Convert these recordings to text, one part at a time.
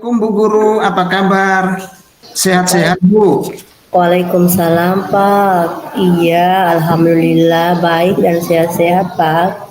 Assalamualaikum Bu Guru, apa kabar? Sehat-sehat Bu? Waalaikumsalam Pak. Iya, Alhamdulillah baik dan sehat-sehat Pak.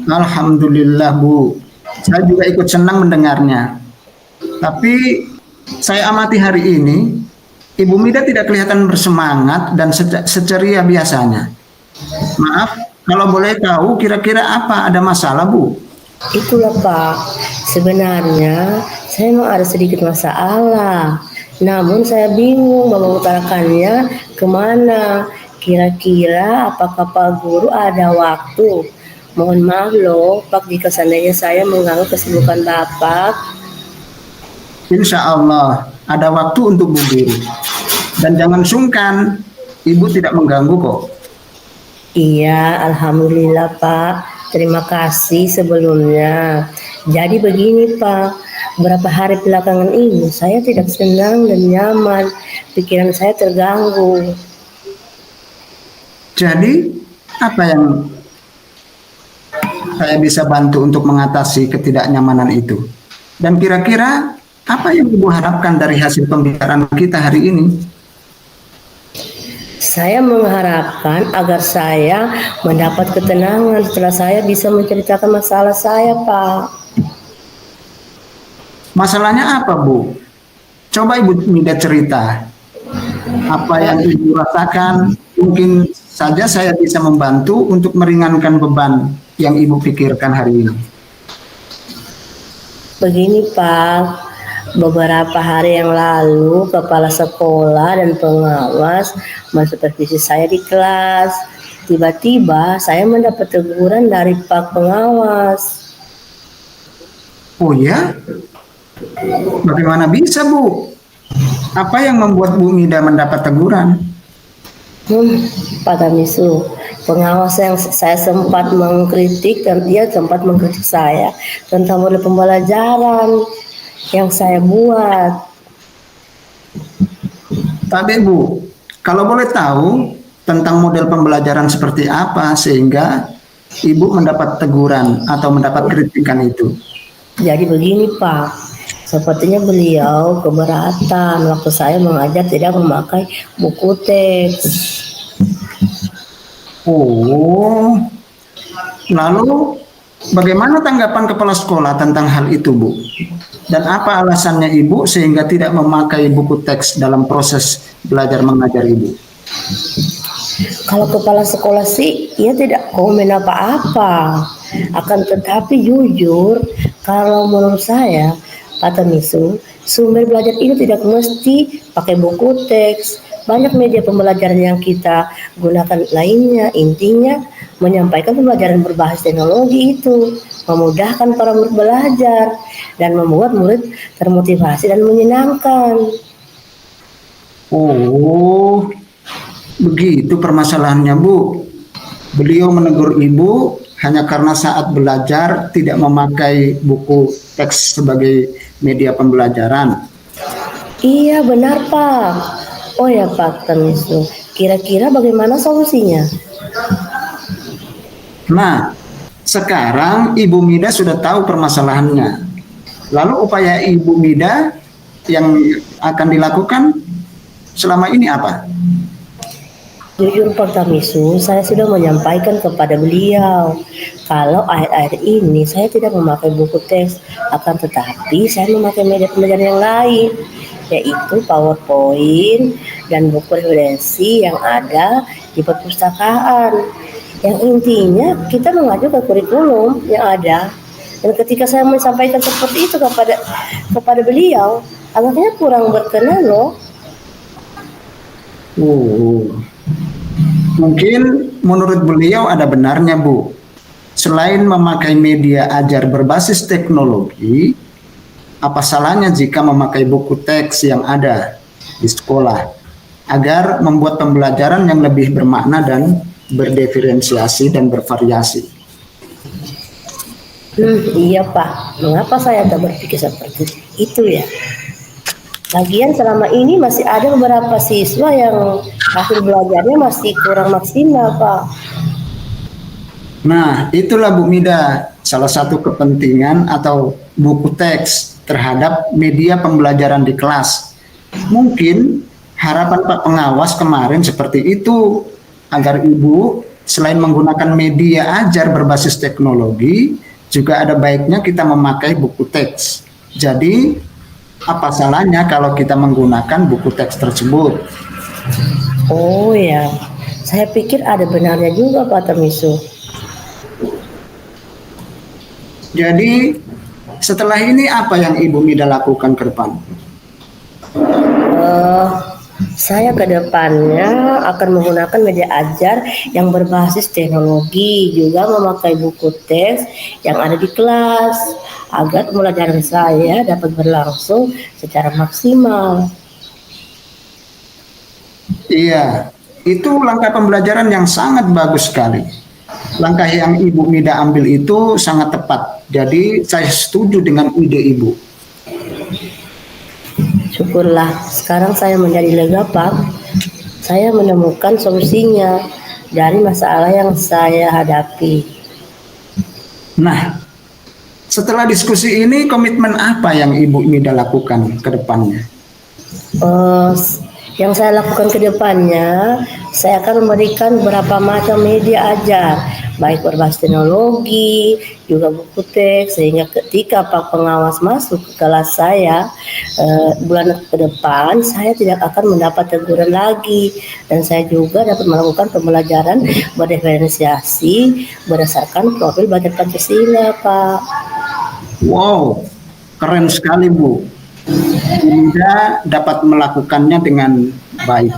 Alhamdulillah Bu. Saya juga ikut senang mendengarnya. Tapi saya amati hari ini, Ibu Mida tidak kelihatan bersemangat dan seceria biasanya. Maaf, kalau boleh tahu kira-kira apa ada masalah Bu? Itulah Pak, sebenarnya saya memang ada sedikit masalah. Namun saya bingung mau mengutarakannya kemana. Kira-kira apakah Pak Guru ada waktu? Mohon maaf loh Pak jika seandainya saya mengganggu kesibukan Bapak. Insya Allah ada waktu untuk Bu Guru. Dan jangan sungkan, Ibu tidak mengganggu kok. Iya, Alhamdulillah Pak. Terima kasih sebelumnya. Jadi begini Pak, beberapa hari belakangan ini saya tidak senang dan nyaman. Pikiran saya terganggu. Jadi, apa yang saya bisa bantu untuk mengatasi ketidaknyamanan itu? Dan kira-kira apa yang Ibu harapkan dari hasil pembicaraan kita hari ini? Saya mengharapkan agar saya mendapat ketenangan setelah saya bisa menceritakan masalah saya, Pak. Masalahnya apa, Bu? Coba Ibu Mida cerita. Apa yang Ibu rasakan, mungkin saja saya bisa membantu untuk meringankan beban yang Ibu pikirkan hari ini. Begini, Pak. Beberapa hari yang lalu, kepala sekolah dan pengawas mensupervisi saya di kelas. Tiba-tiba saya mendapat teguran dari Pak Pengawas. Oh ya? Bagaimana bisa, Bu? Apa yang membuat Bu Mida mendapat teguran? Pak Tamisu, pengawas yang saya sempat mengkritik dan dia sempat mengkritik saya tentang model pembelajaran yang saya buat. Tapi Bu, kalau boleh tahu tentang model pembelajaran seperti apa sehingga Ibu mendapat teguran atau mendapat kritikan itu? Jadi begini Pak, sepertinya beliau keberatan waktu saya mengajar tidak memakai buku teks. Oh, lalu bagaimana tanggapan kepala sekolah tentang hal itu, Bu? Dan apa alasannya Ibu sehingga tidak memakai buku teks dalam proses belajar mengajar Ibu? Kalau kepala sekolah sih, ia tidak komen apa-apa. Akan tetapi jujur, kalau menurut saya, Pak Tamisu, sumber belajar itu tidak mesti pakai buku teks. Banyak media pembelajaran yang kita gunakan lainnya, intinya menyampaikan pembelajaran berbasis teknologi itu, memudahkan para murid belajar, dan membuat murid termotivasi dan menyenangkan. Oh, begitu permasalahannya, Bu. Beliau menegur Ibu hanya karena saat belajar tidak memakai buku teks sebagai media pembelajaran. Iya benar Pak. Oh ya Pak Tamisu, kira-kira bagaimana solusinya? Nah, sekarang Ibu Mida sudah tahu permasalahannya. Lalu upaya Ibu Mida yang akan dilakukan selama ini apa? Jujur Pak Tamisu, saya sudah menyampaikan kepada beliau kalau akhir-akhir ini saya tidak memakai buku teks, akan tetapi saya memakai media pembelajaran yang lain, yaitu PowerPoint dan buku referensi yang ada di perpustakaan. Yang intinya kita mengacu ke kurikulum yang ada. Dan ketika saya menyampaikan seperti itu kepada beliau, agaknya kurang berkenan loh. Mungkin menurut beliau ada benarnya, Bu. Selain memakai media ajar berbasis teknologi, apa salahnya jika memakai buku teks yang ada di sekolah agar membuat pembelajaran yang lebih bermakna dan berdiferensiasi dan bervariasi? Iya Pak, mengapa saya tak berpikir seperti itu ya? Lagian selama ini masih ada beberapa siswa yang hasil belajarnya masih kurang maksimal, Pak. Nah, itulah Bu Mida, salah satu kepentingan atau buku teks terhadap media pembelajaran di kelas. Mungkin harapan Pak Pengawas kemarin seperti itu, agar Ibu selain menggunakan media ajar berbasis teknologi, juga ada baiknya kita memakai buku teks. Jadi, apa salahnya kalau kita menggunakan buku teks tersebut? Oh ya, saya pikir ada benarnya juga Pak Tamisu. Jadi, setelah ini apa yang Ibu Mida lakukan ke depan? Saya ke depannya akan menggunakan media ajar yang berbasis teknologi, juga memakai buku teks yang ada di kelas agar pembelajaran saya dapat berlangsung secara maksimal. Iya, itu langkah pembelajaran yang sangat bagus sekali. Langkah yang Ibu Mida ambil itu sangat tepat. Jadi saya setuju dengan ide Ibu. Syukurlah, sekarang saya menjadi lega Pak. Saya menemukan solusinya dari masalah yang saya hadapi. Nah, setelah diskusi ini, komitmen apa yang Ibu Mida lakukan ke depannya? Eh, yang saya lakukan ke depannya, saya akan memberikan beberapa macam media ajar, baik berbasis teknologi, juga buku teks, sehingga ketika Pak Pengawas masuk ke kelas saya, bulan ke depan, saya tidak akan mendapat teguran lagi, dan saya juga dapat melakukan pembelajaran berdiferensiasi berdasarkan profil belajar Pancasila, Pak. Wow, keren sekali Bu. Ibu Mida dapat melakukannya dengan baik.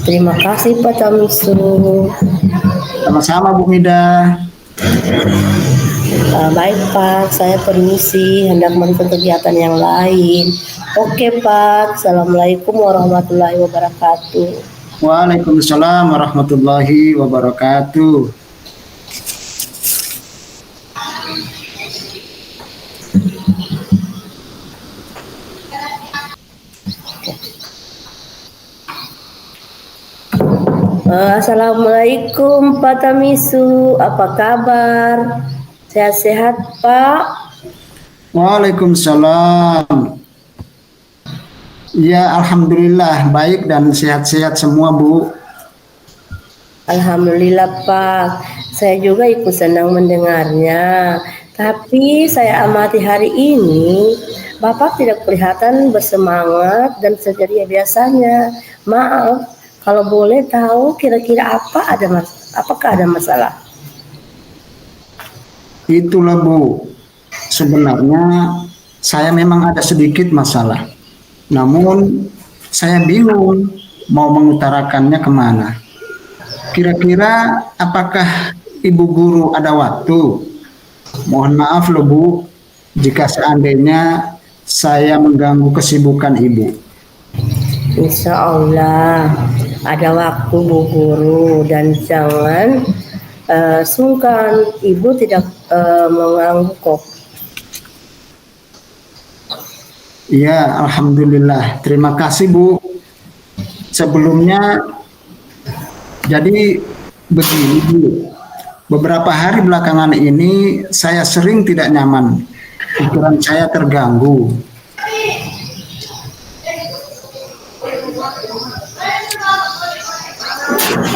Terima kasih Pak Tamisu. Sama-sama Bu Mida. Baik Pak, saya permisi, hendak melakukan kegiatan yang lain. Oke Pak, Assalamualaikum warahmatullahi wabarakatuh. Waalaikumsalam warahmatullahi wabarakatuh. Assalamualaikum Pak Tamisu, apa kabar? Sehat-sehat Pak? Waalaikumsalam. Ya, alhamdulillah baik dan sehat-sehat semua Bu. Alhamdulillah Pak, saya juga ikut senang mendengarnya. Tapi saya amati hari ini, Bapak tidak kelihatan bersemangat dan sejeria biasanya. Maaf, kalau boleh tahu kira-kira apakah ada masalah? Itulah Bu. Sebenarnya saya memang ada sedikit masalah. Namun saya bingung mau mengutarakannya kemana. Kira-kira apakah Ibu Guru ada waktu? Mohon maaf loh Bu, jika seandainya saya mengganggu kesibukan Ibu. Insya Allah ada waktu Bu Guru, dan jangan sungkan, Ibu tidak mengganggu kok. Iya, alhamdulillah. Terima kasih Bu. Sebelumnya, jadi begini Bu. Beberapa hari belakangan ini saya sering tidak nyaman. Pikiran saya terganggu.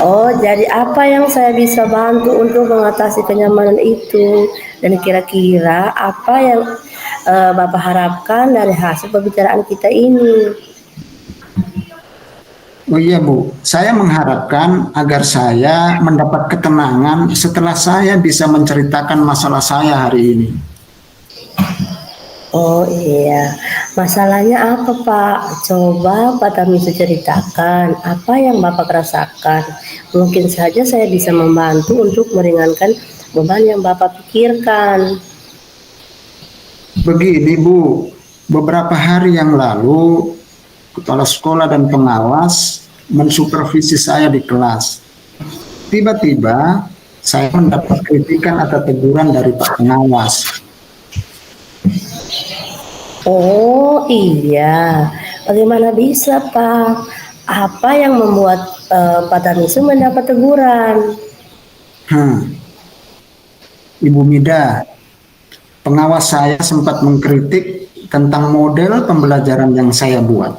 Oh, jadi apa yang saya bisa bantu untuk mengatasi kenyamanan itu? Dan kira-kira apa yang Bapak harapkan dari hasil pembicaraan kita ini? Oh iya Bu, saya mengharapkan agar saya mendapat ketenangan setelah saya bisa menceritakan masalah saya hari ini. Oh iya, masalahnya apa Pak? Coba Pak Tamisu ceritakan apa yang Bapak rasakan. Mungkin saja saya bisa membantu untuk meringankan beban yang Bapak pikirkan. Begini Bu, beberapa hari yang lalu kepala sekolah dan pengawas mensupervisi saya di kelas. Tiba-tiba saya mendapat kritikan atau teguran dari Pak Pengawas. Oh iya, bagaimana bisa Pak? Apa yang membuat Pak Tamisu mendapat teguran? Ibu Mida, pengawas saya sempat mengkritik tentang model pembelajaran yang saya buat.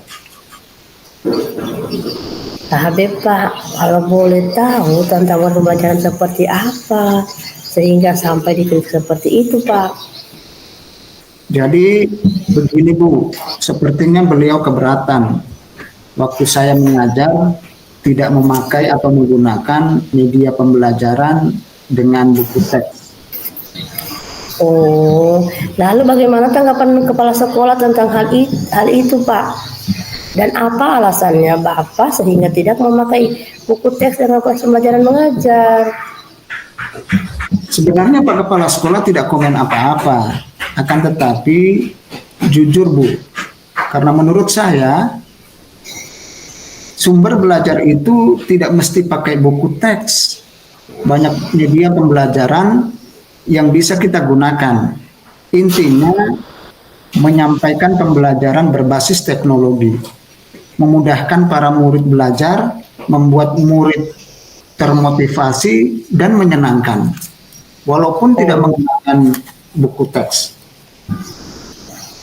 Tapi Pak, kalau boleh tahu tentang pembelajaran seperti apa sehingga sampai dikritik seperti itu Pak? Jadi begini Bu, sepertinya beliau keberatan waktu saya mengajar tidak memakai atau menggunakan media pembelajaran dengan buku teks. Oh, lalu bagaimana tanggapan kepala sekolah tentang hal itu Pak? Dan apa alasannya Bapak sehingga tidak memakai buku teks dalam proses pembelajaran mengajar? Sebenarnya Pak Kepala Sekolah tidak komen apa-apa, akan tetapi jujur Bu, karena menurut saya sumber belajar itu tidak mesti pakai buku teks. Banyak media pembelajaran yang bisa kita gunakan. Intinya menyampaikan pembelajaran berbasis teknologi, memudahkan para murid belajar, membuat murid termotivasi dan menyenangkan, walaupun tidak menggunakan buku teks.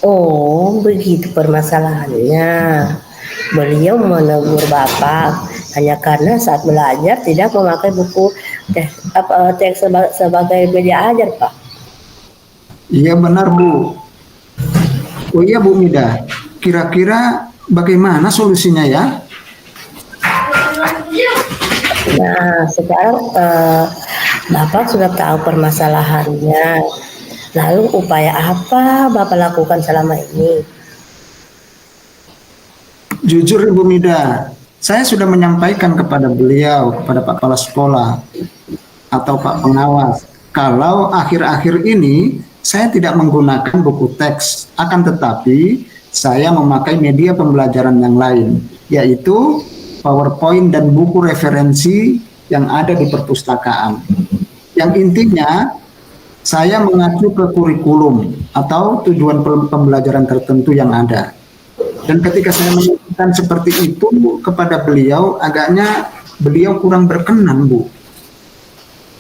Oh, begitu permasalahannya. Beliau menegur Bapak hanya karena saat belajar tidak memakai buku teks sebagai media ajar, Pak. Iya benar Bu. Oh iya Bu Mida, kira-kira bagaimana solusinya ya? Nah, sekarang Bapak sudah tahu permasalahannya. Lalu upaya apa Bapak lakukan selama ini? Jujur Ibu Mida, saya sudah menyampaikan kepada beliau, kepada Pak Kepala Sekolah atau Pak Pengawas, kalau akhir-akhir ini saya tidak menggunakan buku teks, akan tetapi saya memakai media pembelajaran yang lain, yaitu PowerPoint dan buku referensi yang ada di perpustakaan. Yang intinya, saya mengacu ke kurikulum atau tujuan pembelajaran tertentu yang ada. Dan ketika saya menyampaikan seperti itu kepada beliau, agaknya beliau kurang berkenan, Bu.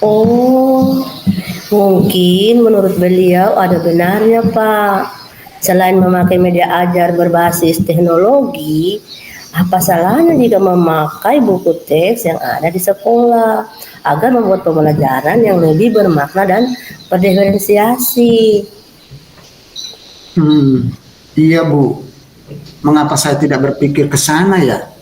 Oh, mungkin menurut beliau ada benarnya, Pak. Selain memakai media ajar berbasis teknologi, apa salahnya jika memakai buku teks yang ada di sekolah agar membuat pembelajaran yang lebih bermakna dan berdiferensiasi? Iya, Bu. Mengapa saya tidak berpikir ke sana ya?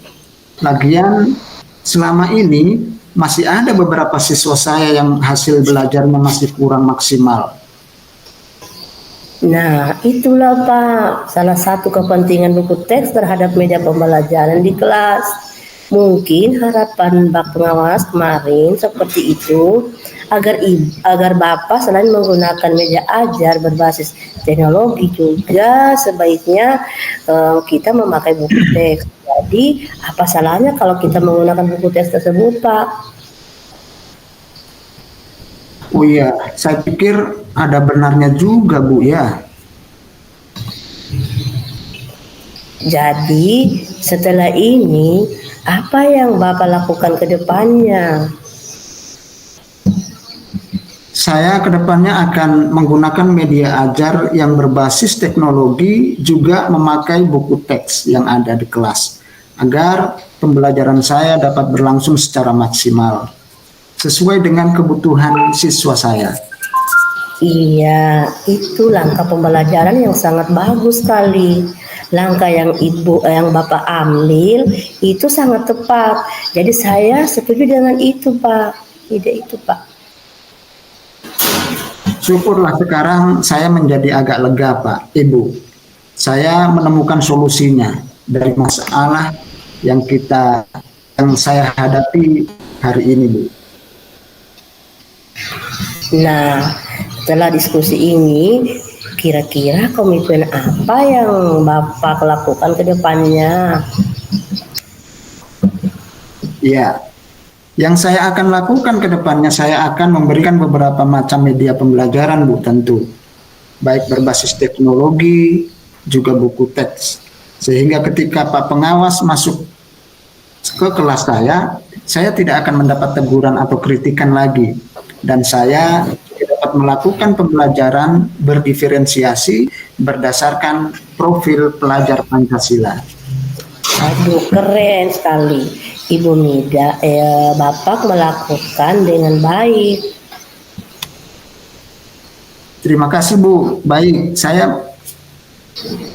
Lagian selama ini masih ada beberapa siswa saya yang hasil belajarnya masih kurang maksimal. Nah, itulah Pak, salah satu kepentingan buku teks terhadap media pembelajaran di kelas. Mungkin harapan Pak Pengawas kemarin seperti itu, agar Bapak selain menggunakan media ajar berbasis teknologi juga sebaiknya kita memakai buku teks. Jadi, apa salahnya kalau kita menggunakan buku teks tersebut, Pak? Oh iya, saya pikir ada benarnya juga, Bu ya. Jadi, setelah ini, apa yang Bapak lakukan ke depannya? Saya ke depannya akan menggunakan media ajar yang berbasis teknologi, juga memakai buku teks yang ada di kelas, agar pembelajaran saya dapat berlangsung secara maksimal, sesuai dengan kebutuhan siswa saya. Iya, itu langkah pembelajaran yang sangat bagus sekali. Langkah yang Bapak ambil itu sangat tepat. Jadi saya setuju dengan itu, Pak. Ide itu, Pak. Syukurlah sekarang saya menjadi agak lega, Pak, Ibu. Saya menemukan solusinya dari masalah yang saya hadapi hari ini, Bu. Nah, setelah diskusi ini, kira-kira komitmen apa yang Bapak lakukan ke depannya? Ya, yang saya akan lakukan ke depannya, saya akan memberikan beberapa macam media pembelajaran, Bu, tentu. Baik berbasis teknologi, juga buku teks. Sehingga ketika Pak Pengawas masuk ke kelas saya tidak akan mendapat teguran atau kritikan lagi. Dan saya dapat melakukan pembelajaran berdiferensiasi berdasarkan profil pelajar Pancasila. Aduh, keren sekali. Ibu Mida, Bapak melakukan dengan baik. Terima kasih Bu. Baik, saya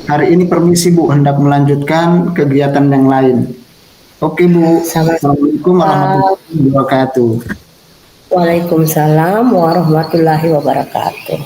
hari ini permisi Bu, hendak melanjutkan kegiatan yang lain. Oke Bu, Assalamualaikum warahmatullahi wabarakatuh. Waalaikumsalam warahmatullahi wabarakatuh.